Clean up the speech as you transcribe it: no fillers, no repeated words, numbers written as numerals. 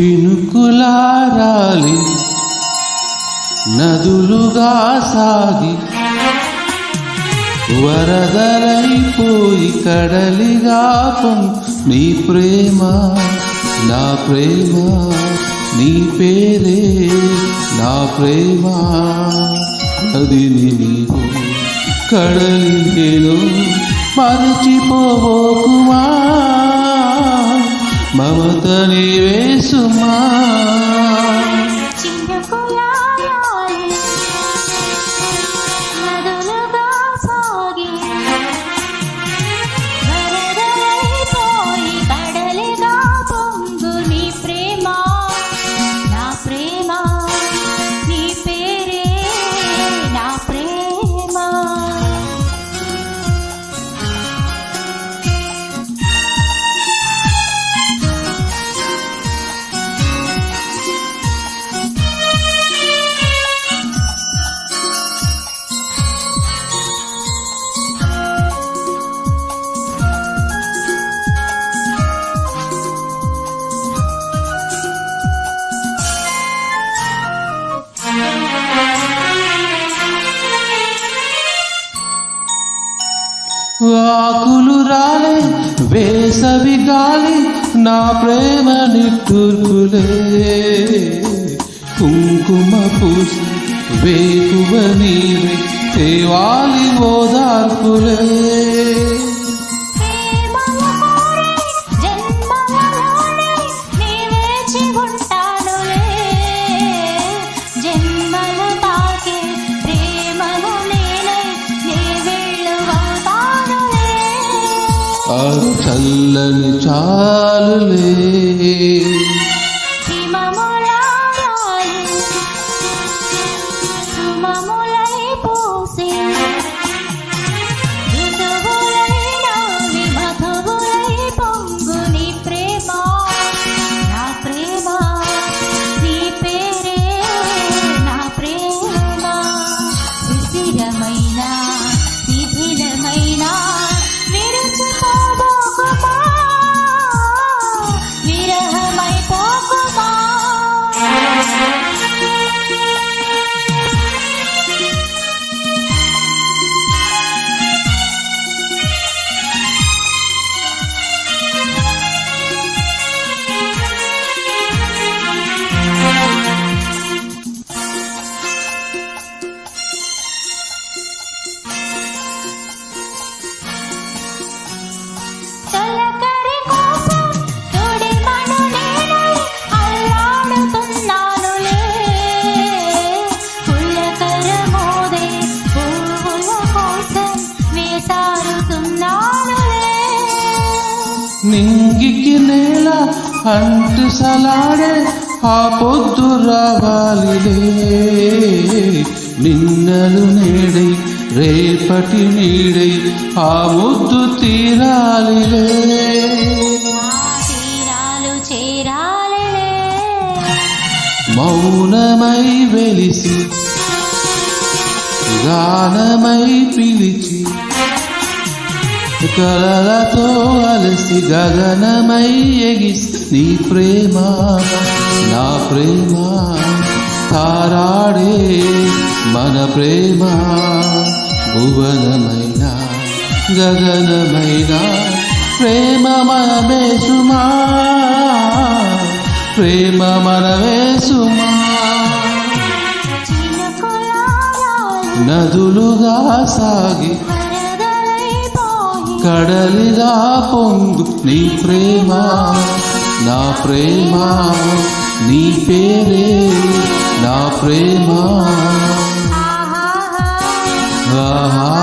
చినుకులారాలి నదులుగా సాగి వరదలైపోయి కడలిగా నీ ప్రేమ నా ప్రేమ నీ పేరే నా ప్రేమ నదిని నీవు కడలి నేను మరచిపోకుమా మమత నీవే సుమా ఆకులు రాలే వేసవి గాలి నా ప్రేమ నిట్టూర్పులే కుంకుమ పూసి వేకువ నీవే తేవాలి ఓదార్పులే చల్లని చాలులే నింగికి నేల అంటు సలాడే ఆ పొద్దు రావాలిలే నిన్నలు నేడై రేపటి నీడై ఆ ముద్దు తీరాలిలే మౌనమై వెలిసి గానమై పిలిచి కలలతో అలసి గగనమై ఎగిసి నీ ప్రేమ నా ప్రేమ తారాడే మన ప్రేమ భువనమైన గగనమైన ప్రేమ మనమే సుమా ప్రేమ మనమే సుమా నదులుగా సాగి కడలిగా పొంగు నీ ప్రేమ నా ప్రేమ నీ పేరే నా ప్రేమ ఆహా